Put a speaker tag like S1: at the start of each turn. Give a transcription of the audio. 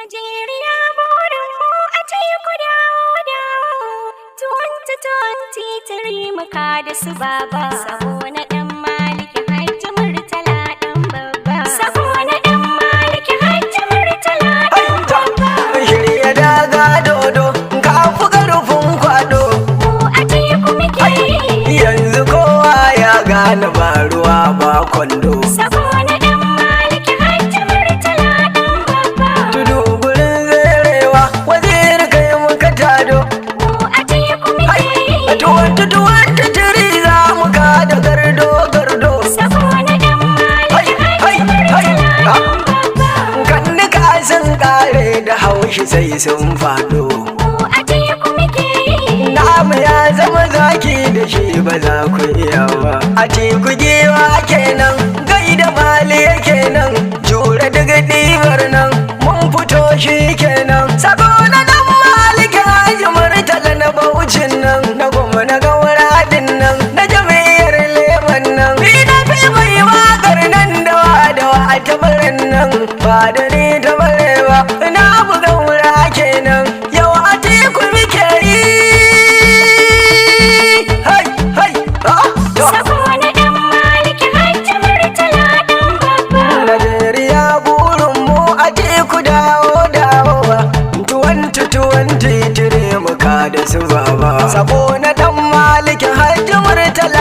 S1: Najeriya burin mu a ce ku dawo dawo 2023 muka da su baba. Sabo na ɗan Maliki Hajji Murtala ɗan babba. Sabo na ɗan Maliki Hajji Murtala ɗan babba.
S2: Shirya daga dodo ka fi ƙarfin kwaɗo.
S1: Mu a teku muke yi.
S2: Yanzu kowa ya gane ba ruwa ba kwando.
S1: Sabo na ɗan Maliki Hajji Murtala ɗan babba.
S2: Tudu gurin zerewa waziri kai muka tado.
S1: Mu a teku muke yi.
S2: A tuwon tiri za mu ka da gardo gardo.
S1: Sabo na ɗan Maliki Hajji Murtala ɗan babba.
S2: Kan nika sun kare da haushi sai sun faɗo.
S1: Mu a teku muke yi.
S2: Namu ya zama zaki da shi ba za ku iya ba. A teku giwa kenan gai da mali kenan jure daga ɗibar nan mun fito shi kenan. Sabo na ɗan Maliki Hajji Murtala na Bauchin nan na goma na gauradin nan na jami'ar leman nan. Ni na fi mai wakar nan da wa a tabarin nan ba da